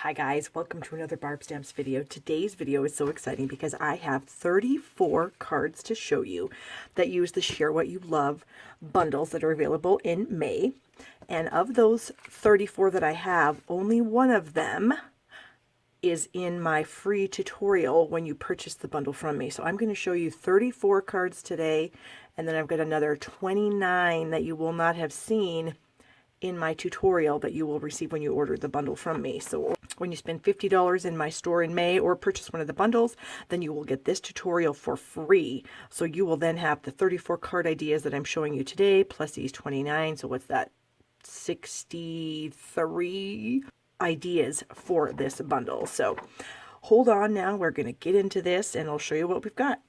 Hi guys, welcome to another Barb Stamps video. Today's video is so exciting because I have 34 cards to show you that use the Share What You Love bundles that are available in May. And of those 34 that I have, only one of them is in my free tutorial when you purchase the bundle from me. So I'm going to show you 34 cards today, and then I've got another 29 that you will not have seen in my tutorial that you will receive when you order the bundle from me. So when you spend $50 in my store in May or purchase one of the bundles, then you will get this tutorial for free. So you will then have the 34 card ideas that I'm showing you today, plus these 29. So what's that? 63 ideas for this bundle. So hold on now, we're going to get into this and I'll show you what we've got.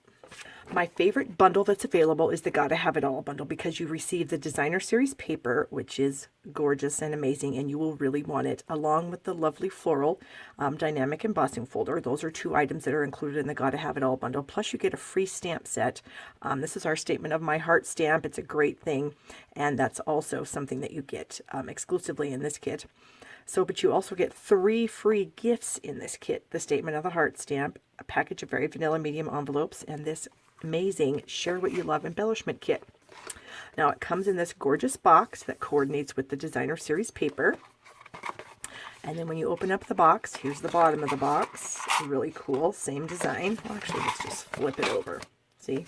My favorite bundle that's available is the Gotta Have It All bundle because you receive the designer series paper, which is gorgeous and amazing, and you will really want it, along with the lovely floral dynamic embossing folder. Those are two items that are included in the Gotta Have It All bundle. Plus you get a free stamp set. This is our Statement of My Heart stamp. It's a great thing, and that's also something that you get exclusively in this kit. So, but you also get 3 free gifts in this kit: the Statement of the Heart stamp, a package of very vanilla medium envelopes, and this amazing Share What You Love embellishment kit. Now it comes in this gorgeous box that coordinates with the designer series paper. And then when you open up the box, here's the bottom of the box. Really cool, same design. Well, actually, let's just flip it over. See?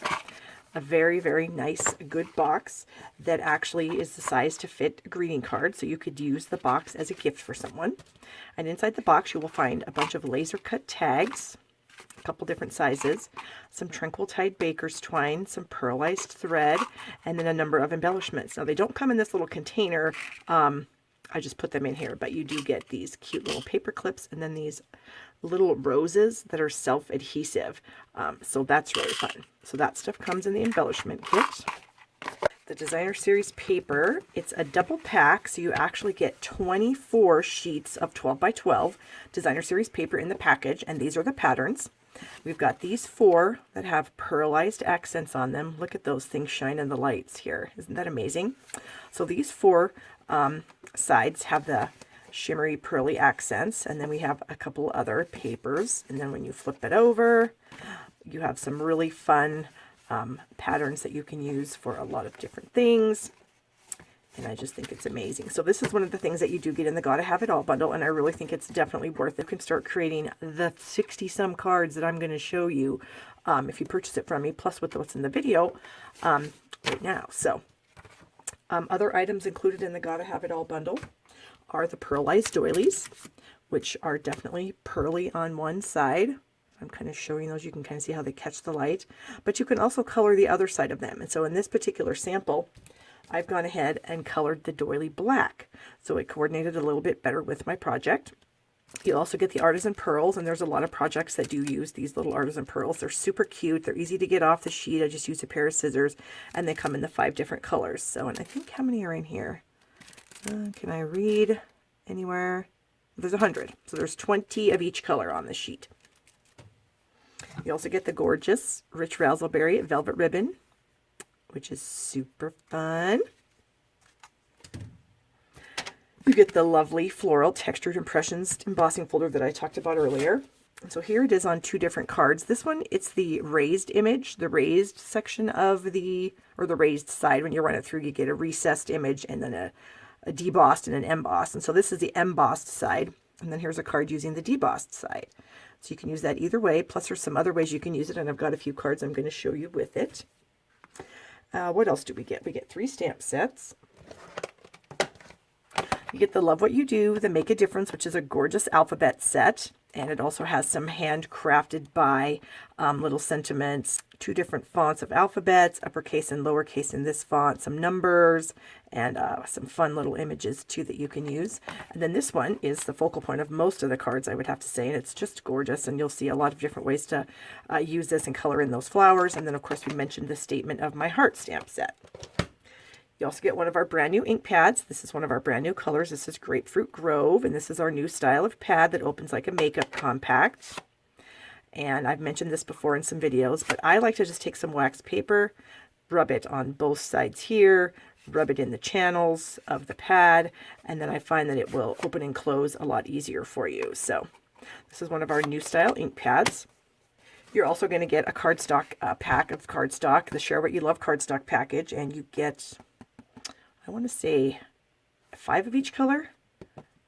A very, very nice, good box that actually is the size to fit a greeting card, so you could use the box as a gift for someone. And inside the box, you will find a bunch of laser cut tags, a couple different sizes, some tranquil tide baker's twine, some pearlized thread, and then a number of embellishments. Now they don't come in this little container. I just put them in here, but you do get these cute little paper clips and then these little roses that are self-adhesive. So that's really fun. So that stuff comes in the embellishment kit. The designer series paper, it's a double pack, so you actually get 24 sheets of 12 by 12 designer series paper in the package, and these are the patterns. We've got these 4 that have pearlized accents on them. Look at those things shine in the lights here. Isn't that amazing? So these 4 sides have the shimmery pearly accents, and then we have a couple other papers, and then when you flip it over, you have some really fun patterns that you can use for a lot of different things. And I just think it's amazing. So this is one of the things that you do get in the Gotta Have It All bundle, and I really think it's definitely worth it. You can start creating the 60-some cards that I'm going to show you if you purchase it from me, plus with what's in the video right now. So other items included in the Gotta Have It All bundle are the pearlized doilies, which are definitely pearly on one side. I'm kind of showing those. You can kind of see how they catch the light, but you can also color the other side of them. And so in this particular sample, I've gone ahead and colored the doily black, so it coordinated a little bit better with my project. You also get the artisan pearls, and there's a lot of projects that do use these little artisan pearls. They're super cute. They're easy to get off the sheet. I just use a pair of scissors, and they come in the 5 different colors. So, and I think, how many are in here? Can I read anywhere? There's 100. So there's 20 of each color on the sheet. You also get the gorgeous Rich Razzleberry velvet ribbon, which is super fun. You get the lovely floral textured impressions embossing folder that I talked about earlier. And so here it is on 2 different cards. This one, it's the raised image, the raised section of the, or the raised side. When you run it through, you get a recessed image and then a debossed and an embossed. And so this is the embossed side. And then here's a card using the debossed side. So you can use that either way. Plus there's some other ways you can use it, and I've got a few cards I'm going to show you with it. What else do we get? We get 3 stamp sets. You get the Love What You Do, the Make a Difference, which is a gorgeous alphabet set. And it also has some handcrafted by little sentiments, 2 different fonts of alphabets, uppercase and lowercase in this font, some numbers, and some fun little images too that you can use. And then this one is the focal point of most of the cards, I would have to say, and it's just gorgeous. And you'll see a lot of different ways to use this and color in those flowers. And then, of course, we mentioned the Statement of My Heart stamp set. You also get one of our brand new ink pads. This is one of our brand new colors. This is Grapefruit Grove, and this is our new style of pad that opens like a makeup compact. And I've mentioned this before in some videos, but I like to just take some wax paper, rub it on both sides here, rub it in the channels of the pad, and then I find that it will open and close a lot easier for you. So this is one of our new style ink pads. You're also going to get a cardstock pack of cardstock, the Share What You Love cardstock package, and you get, I want to say, 5 of each color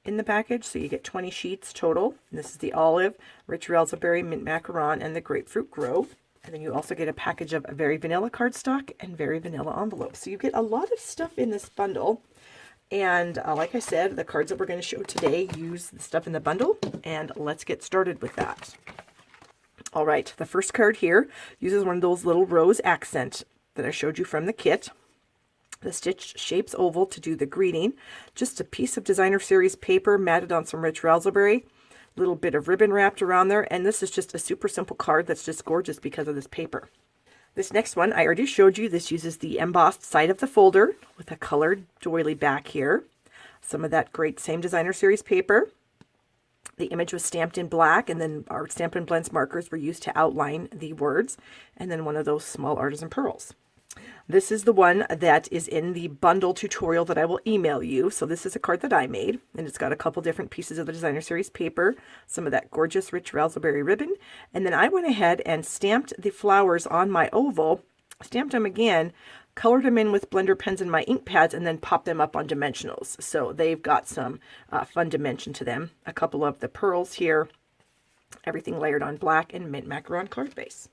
in the package, so you get 20 sheets total. And this is the olive, rich raspberry, mint macaron, and the grapefruit grove. And then you also get a package of very vanilla cardstock and very vanilla envelopes. So you get a lot of stuff in this bundle. And like I said, the cards that we're going to show today use the stuff in the bundle. And let's get started with that. All right, the first card here uses one of those little rose accent that I showed you from the kit. The stitched shapes oval to do the greeting. Just a piece of designer series paper matted on some rich raspberry. Little bit of ribbon wrapped around there, and this is just a super simple card that's just gorgeous because of this paper. This next one I already showed you. This uses the embossed side of the folder with a colored doily back here. Some of that great same designer series paper. The image was stamped in black, and then our Stampin' Blends markers were used to outline the words, and then one of those small artisan pearls. This is the one that is in the bundle tutorial that I will email you. So this is a card that I made, and it's got a couple different pieces of the designer series paper, some of that gorgeous rich raspberry ribbon, and then I went ahead and stamped the flowers on my oval, stamped them again, colored them in with blender pens and my ink pads, and then popped them up on dimensionals. So they've got some fun dimension to them. A couple of the pearls here, everything layered on black and mint macaron card base.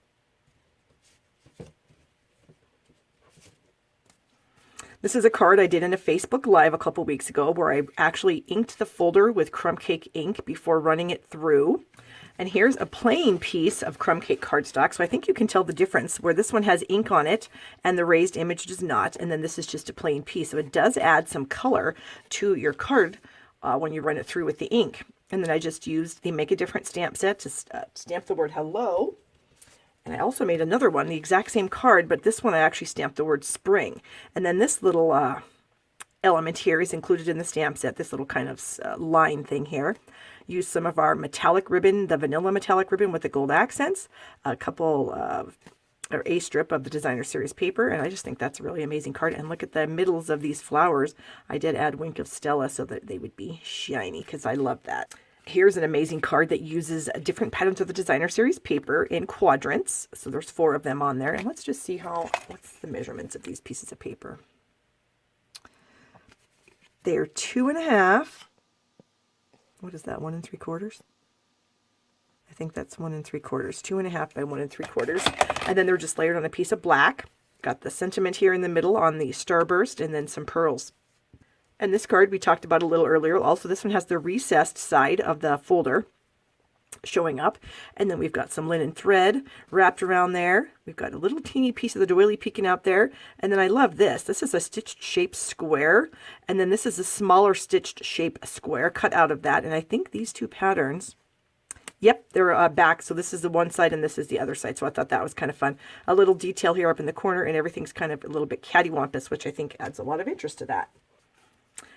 This is a card I did in a Facebook Live a couple weeks ago where I actually inked the folder with crumb cake ink before running it through. And here's a plain piece of crumb cake cardstock. So I think you can tell the difference where this one has ink on it and the raised image does not. And then this is just a plain piece. So it does add some color to your card when you run it through with the ink. And then I just used the Make a Difference stamp set to stamp the word hello. And I also made another one, the exact same card, but this one I actually stamped the word spring. And then this little element here is included in the stamp set, this little kind of line thing here. Use some of our metallic ribbon, the vanilla metallic ribbon with the gold accents, a couple or a strip of the designer series paper, and I just think that's a really amazing card. And look at the middles of these flowers. I did add Wink of Stella so that they would be shiny because I love that. Here's an amazing card that uses different patterns of the designer series paper in quadrants. So there's 4 of them on there. And let's just see what's the measurements of these pieces of paper. They're 2.5. What is that, 1 3/4? I think that's 1 3/4. 2.5 by 1 3/4. And then they're just layered on a piece of black. Got the sentiment here in the middle on the starburst and then some pearls. And this card we talked about a little earlier. Also, this one has the recessed side of the folder showing up. And then we've got some linen thread wrapped around there. We've got a little teeny piece of the doily peeking out there. And then I love this. This is a stitched shape square. And then this is a smaller stitched shape square cut out of that. And I think these 2 patterns, yep, they're back. So this is the one side and this is the other side. So I thought that was kind of fun. A little detail here up in the corner and everything's kind of a little bit cattywampus, which I think adds a lot of interest to that.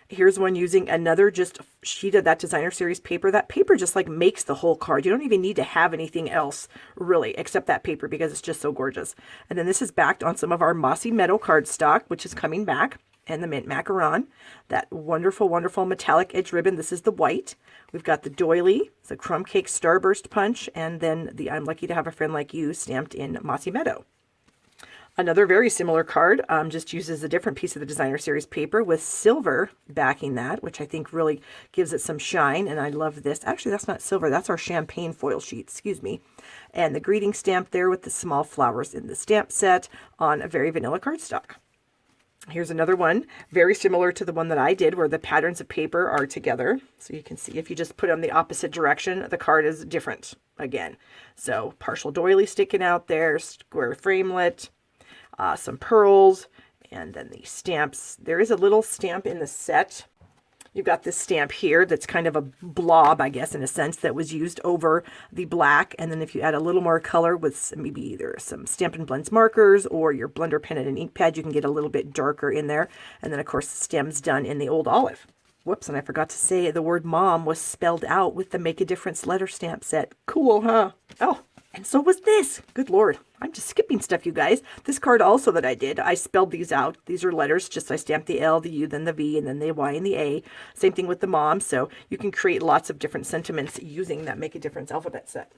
Here's one using another just sheet of that designer series paper. That paper just like makes the whole card. You don't even need to have anything else really except that paper because it's just so gorgeous. And then this is backed on some of our Mossy Meadow cardstock, which is coming back, and the mint macaron. That wonderful, wonderful metallic edge ribbon. This is the white. We've got the doily, the crumb cake starburst punch, and then the I'm Lucky to Have a Friend Like You stamped in Mossy Meadow. Another very similar card just uses a different piece of the designer series paper with silver backing that, which I think really gives it some shine. And I love this. Actually, that's not silver. That's our champagne foil sheet. Excuse me. And the greeting stamp there with the small flowers in the stamp set on a very vanilla cardstock. Here's another one, very similar to the one that I did, where the patterns of paper are together. So you can see if you just put them the opposite direction, the card is different again. So partial doily sticking out there, square framelit. Some pearls, and then the stamps. There is a little stamp in the set. You've got this stamp here that's kind of a blob, I guess, in a sense, that was used over the black. And then if you add a little more color with maybe either some Stampin' Blends markers or your blender pen and an ink pad, you can get a little bit darker in there. And then, of course, the stem's done in the old olive. Whoops, and I forgot to say the word mom was spelled out with the Make a Difference letter stamp set. Cool, huh? Oh, and so was this. Good Lord. I'm just skipping stuff, you guys. This card also that I did, I spelled these out. These are letters, just I stamped the L, the U, then the V, and then the Y and the A. Same thing with the mom, so you can create lots of different sentiments using that Make a Difference alphabet set.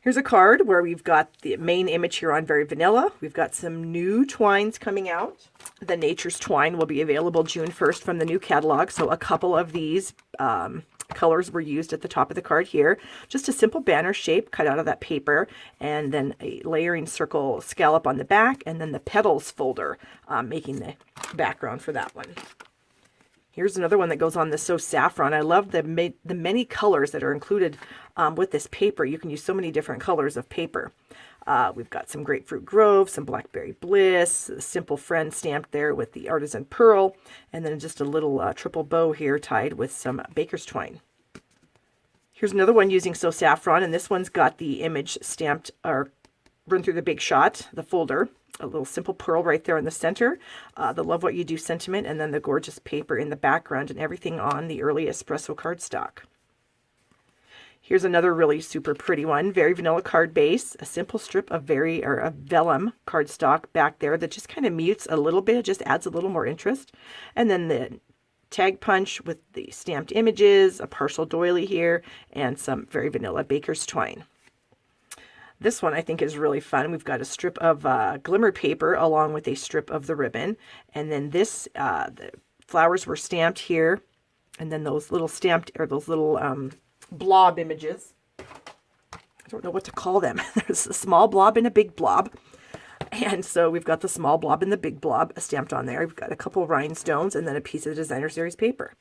Here's a card where we've got the main image here on Very Vanilla. We've got some new twines coming out. The Nature's Twine will be available June 1st from the new catalog, so a couple of these colors were used at the top of the card here. Just a simple banner shape cut out of that paper, and then a layering circle scallop on the back, and then the petals folder making the background for that one. Here's another one that goes on the So Saffron. I love the many colors that are included with this paper. You can use so many different colors of paper. We've got some Grapefruit Grove, some Blackberry Bliss, Simple Friend stamped there with the Artisan Pearl, and then just a little triple bow here tied with some Baker's Twine. Here's another one using So Saffron, and this one's got the image stamped or run through the Big Shot, the folder. A little simple pearl right there in the center, the Love What You Do sentiment, and then the gorgeous paper in the background, and everything on the early espresso cardstock. Here's another really super pretty one, Very Vanilla card base, a simple strip of a vellum cardstock back there that just kind of mutes a little bit, it just adds a little more interest. And then the tag punch with the stamped images, a partial doily here, and some Very Vanilla Baker's Twine. This one I think is really fun. We've got a strip of glimmer paper along with a strip of the ribbon. And then this, the flowers were stamped here. And then those little blob images. I don't know what to call them. There's a small blob and a big blob. And so we've got the small blob and the big blob stamped on there. We've got a couple rhinestones and then a piece of Designer Series paper.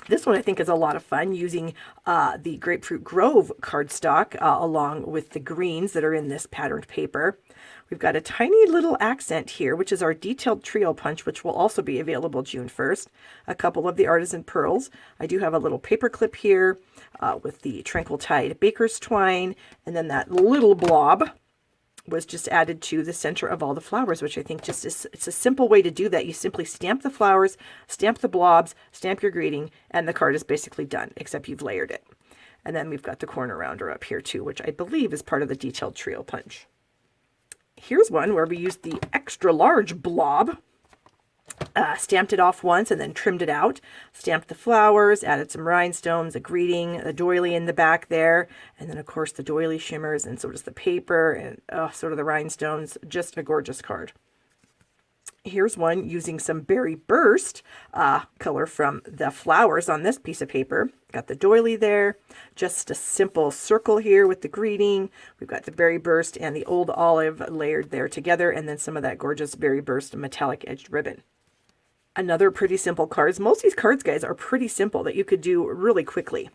This one I think is a lot of fun using the Grapefruit Grove cardstock along with the greens that are in this patterned paper. We've got a tiny little accent here, which is our detailed trio punch, which will also be available June 1st. A couple of the Artisan Pearls. I do have a little paper clip here with the Tranquil Tide Baker's Twine, and then that little blob was just added to the center of all the flowers, which I think just is, it's a simple way to do that. You simply stamp the flowers, stamp the blobs, stamp your greeting, and the card is basically done, except you've layered it. And then we've got the corner rounder up here too, which I believe is part of the detailed trio punch. Here's one where we used the extra large blob, stamped it off once and then trimmed it out, stamped the flowers, added some rhinestones, a greeting, a doily in the back there, and then of course the doily shimmers, and so does the paper, and so do the rhinestones. Just a gorgeous card. Here's one using some Berry Burst color from the flowers on this piece of paper. Got the doily there, just a simple circle here with the greeting. We've got the Berry Burst and the Old Olive layered there together, and then some of that gorgeous Berry Burst metallic edged ribbon. Another pretty simple cards. Most of these cards, guys, are pretty simple that you could do really quickly.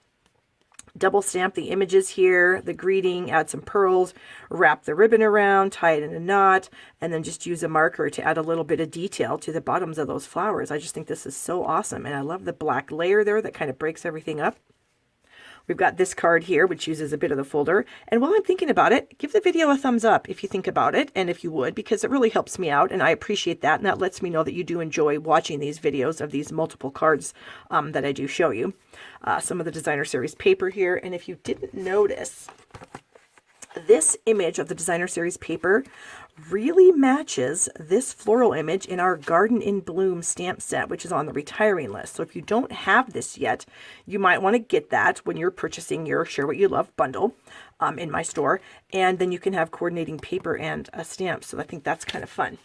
Double stamp the images here, the greeting, add some pearls, wrap the ribbon around, tie it in a knot, and then just use a marker to add a little bit of detail to the bottoms of those flowers. I just think this is so awesome, and I love the black layer there that kind of breaks everything up. We've got this card here, which uses a bit of the folder. And while I'm thinking about it, give the video a thumbs up if you think about it, and if you would, because it really helps me out, and I appreciate that, and that lets me know that you do enjoy watching these videos of these multiple cards that I do show you. Some of the Designer Series paper here, and if you didn't notice, this image of the Designer Series paper really matches this floral image in our Garden in Bloom stamp set, which is on the retiring list. So if you don't have this yet, you might want to get that when you're purchasing your Share What You Love bundle in my store, and then you can have coordinating paper and a stamp. So I think that's kind of fun.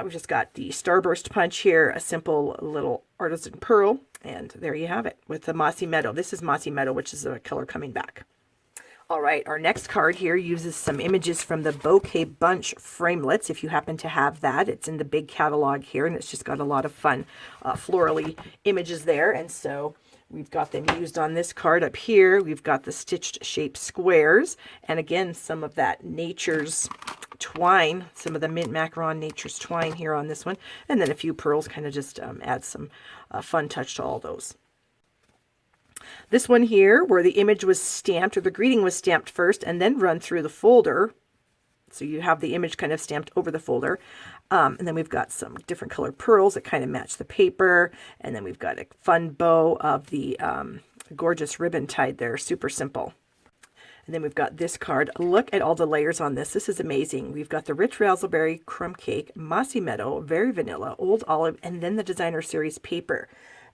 We've just got the Starburst punch here, a simple little Artisan Pearl, and there you have it with the Mossy Meadow. This is Mossy Meadow, which is a color coming back. All right, our next card here uses some images from the Bouquet Bunch framelits. If you happen to have that, it's in the big catalog here, and it's just got a lot of fun florally images there. And so we've got them used on this card up here. We've got the stitched shape squares, and again, some of that Nature's twine, some of the Mint Macaron Nature's twine here on this one, and then a few pearls, kind of just add some fun touch to all those. This one here, where the image was stamped, or the greeting was stamped first and then run through the folder. So you have the image kind of stamped over the folder. And then we've got some different colored pearls that kind of match the paper. And then we've got a fun bow of the gorgeous ribbon tied there, super simple. And then we've got this card. Look at all the layers on this. This is amazing. We've got the rich raspberry crumb cake, mossy meadow, very vanilla, old olive, and then the designer series paper.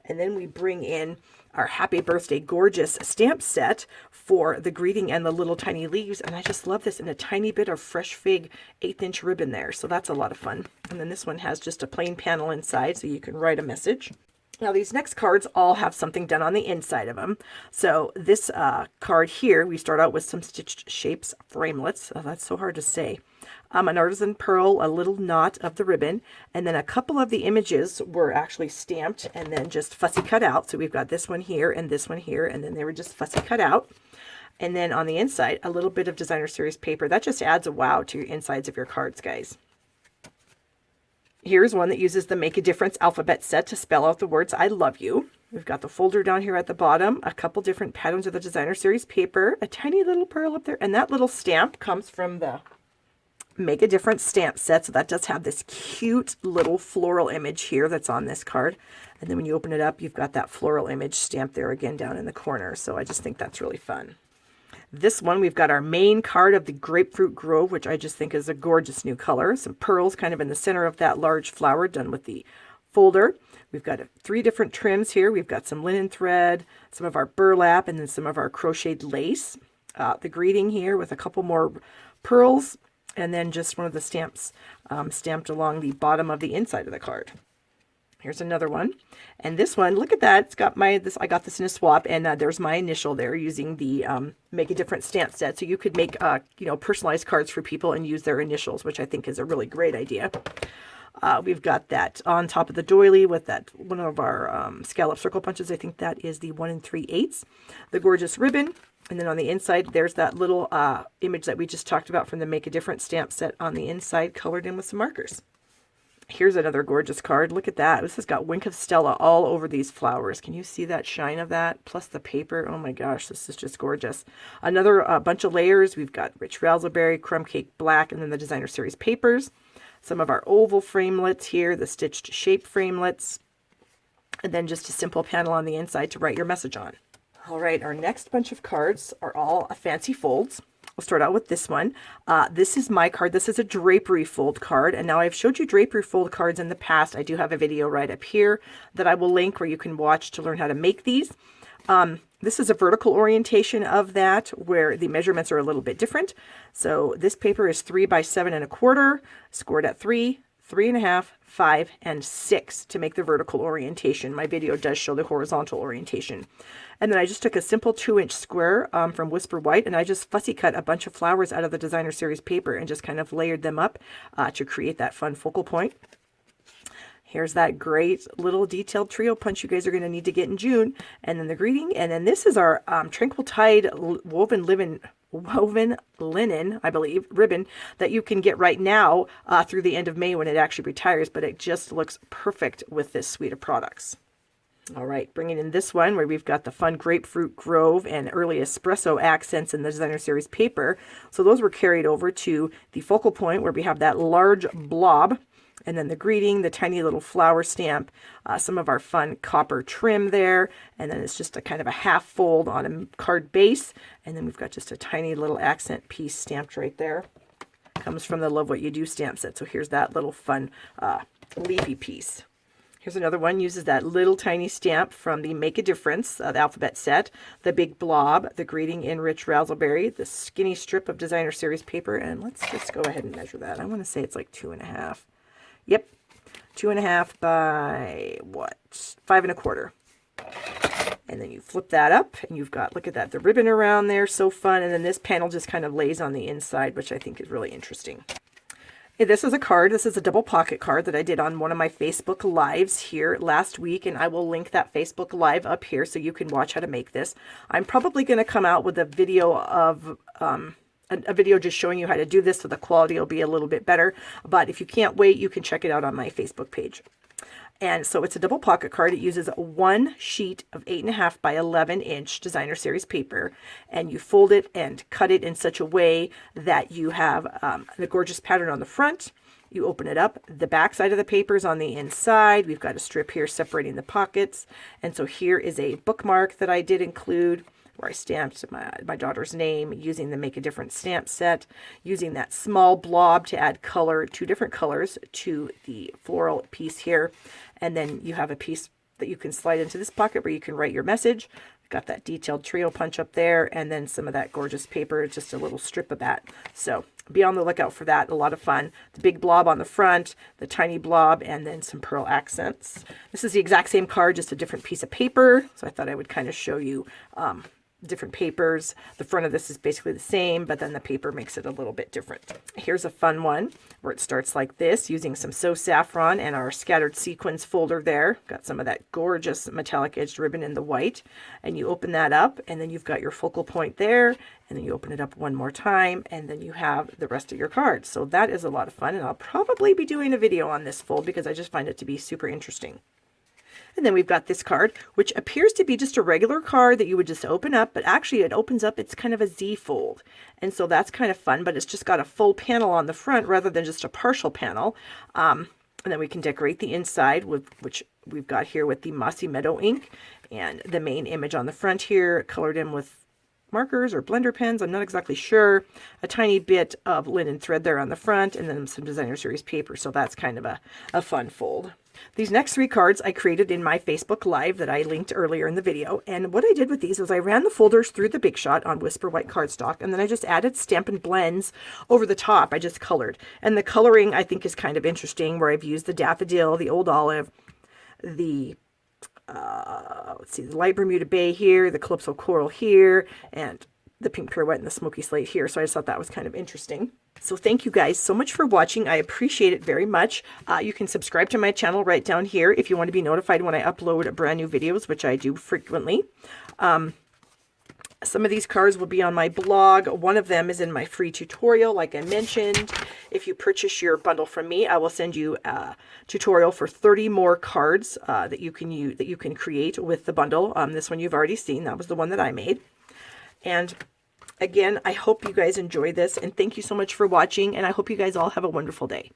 And then we bring in our happy birthday gorgeous stamp set for the greeting and the little tiny leaves. And I just love this, and a tiny bit of fresh fig 1/8" ribbon there. So that's a lot of fun. And then this one has just a plain panel inside so you can write a message. Now these next cards all have something done on the inside of them. So this card here, we start out with some stitched shapes framelets. Oh, that's so hard to say. An artisan pearl, a little knot of the ribbon, and then a couple of the images were actually stamped and then just fussy cut out. So we've got this one here and this one here, and then they were just fussy cut out. And then on the inside, a little bit of designer series paper. That just adds a wow to your insides of your cards, guys. Here's one that uses the Make a Difference alphabet set to spell out the words I love you. We've got the folder down here at the bottom, a couple different patterns of the designer series paper, a tiny little pearl up there, and that little stamp comes from the Make a Difference stamp set. So that does have this cute little floral image here that's on this card. And then when you open it up, you've got that floral image stamped there again down in the corner. So I just think that's really fun. This one, we've got our main card of the Grapefruit Grove, which I just think is a gorgeous new color. Some pearls kind of in the center of that large flower done with the folder. We've got 3 different trims here. We've got some linen thread, some of our burlap, and then some of our crocheted lace. The greeting here with a couple more pearls, and then just one of the stamps stamped along the bottom of the inside of the card. Here's another one. And this one, look at that. It's got I got this in a swap, and there's my initial there using the Make a Difference stamp set. So you could make, personalized cards for people and use their initials, which I think is a really great idea. We've got that on top of the doily with that one of our scallop circle punches. I think that is the 1 3/8. The gorgeous ribbon. And then on the inside, there's that little image that we just talked about from the Make a Difference stamp set on the inside, colored in with some markers. Here's another gorgeous card. Look at that. This has got Wink of Stella all over these flowers. Can you see that shine of that? Plus the paper. Oh my gosh, this is just gorgeous. Another bunch of layers. We've got rich raspberry, crumb cake black, and then the designer series papers. Some of our oval framelets here, the stitched shape framelets, and then just a simple panel on the inside to write your message on. All right, our next bunch of cards are all fancy folds. We'll start out with this one. This is my card. This is a drapery fold card. And now I've showed you drapery fold cards in the past. I do have a video right up here that I will link where you can watch to learn how to make these. This is a vertical orientation of that where the measurements are a little bit different. So this paper is 3 by 7 1/4, scored at 3, 3 1/2, 5, and 6 to make the vertical orientation. My video does show the horizontal orientation. And then I just took a simple 2-inch square from Whisper White, and I just fussy cut a bunch of flowers out of the designer series paper and just kind of layered them up to create that fun focal point. Here's that great little detailed trio punch you guys are going to need to get in June. And then the greeting. And then this is our Tranquil Tide woven linen, I believe, ribbon that you can get right now through the end of May when it actually retires. But it just looks perfect with this suite of products. All right, bringing in this one where we've got the fun Grapefruit Grove and early espresso accents in the designer series paper. So those were carried over to the focal point where we have that large blob, and then the greeting, the tiny little flower stamp, some of our fun copper trim there, and then it's just a kind of a half fold on a card base, and then we've got just a tiny little accent piece stamped right there. Comes from the Love What You Do stamp set. So here's that little fun leafy piece. Here's another one, uses that little tiny stamp from the Make a Difference, the alphabet set, the big blob, the greeting in rich raspberry, the skinny strip of designer series paper, and let's just go ahead and measure that. I want to say it's like 2 1/2. Yep, 2 1/2 by what? 5 1/4. And then you flip that up and you've got, look at that, the ribbon around there, so fun. And then this panel just kind of lays on the inside, which I think is really interesting. This is a card. This is a double pocket card that I did on one of my Facebook Lives here last week, and I will link that Facebook Live up here so you can watch how to make this. I'm probably going to come out with a video of a video just showing you how to do this, so the quality will be a little bit better. But if you can't wait, you can check it out on my Facebook page. And so it's a double pocket card. It uses one sheet of 8 1/2 by 11-inch designer series paper, and you fold it and cut it in such a way that you have the gorgeous pattern on the front. You open it up. The back side of the paper is on the inside. We've got a strip here separating the pockets. And so here is a bookmark that I did include where I stamped my daughter's name using the Make a Difference stamp set, using that small blob to add color, 2 different colors to the floral piece here. And then you have a piece that you can slide into this pocket where you can write your message. Got that detailed trio punch up there, and then some of that gorgeous paper, just a little strip of that. So be on the lookout for that. A lot of fun. The big blob on the front, the tiny blob, and then some pearl accents. This is the exact same card, just a different piece of paper. So I thought I would kind of show you different papers. The front of this is basically the same, but then the paper makes it a little bit different. Here's a fun one where it starts like this, using some So Saffron and our scattered sequins folder there. Got some of that gorgeous metallic edged ribbon in the white, and you open that up, and then you've got your focal point there, and then you open it up one more time, and then you have the rest of your cards. So that is a lot of fun, and I'll probably be doing a video on this fold because I just find it to be super interesting. And then we've got this card, which appears to be just a regular card that you would just open up, but actually it opens up, it's kind of a Z fold. And so that's kind of fun, but it's just got a full panel on the front rather than just a partial panel. And then we can decorate the inside, with which we've got here with the Mossy Meadow ink, and the main image on the front here, colored in with markers or blender pens, I'm not exactly sure. A tiny bit of linen thread there on the front, and then some designer series paper. So that's kind of a fun fold. These next 3 cards I created in my Facebook Live that I linked earlier in the video. And what I did with these was I ran the folders through the Big Shot on Whisper White cardstock, and then I just added Stampin' Blends over the top. I just colored. And the coloring I think is kind of interesting, where I've used the daffodil, the old olive, the let's see, the light Bermuda Bay here, the Calypso Coral here, and the Pink Pirouette and the Smoky Slate here. So I just thought that was kind of interesting. So thank you guys so much for watching. I appreciate it very much. You can subscribe to my channel right down here if you want to be notified when I upload brand new videos, which I do frequently. Some of these cards will be on my blog. One of them is in my free tutorial, like I mentioned. If you purchase your bundle from me, I will send you a tutorial for 30 more cards that you can create with the bundle. This one you've already seen. That was the one that I made. And again, I hope you guys enjoy this, and thank you so much for watching, and I hope you guys all have a wonderful day.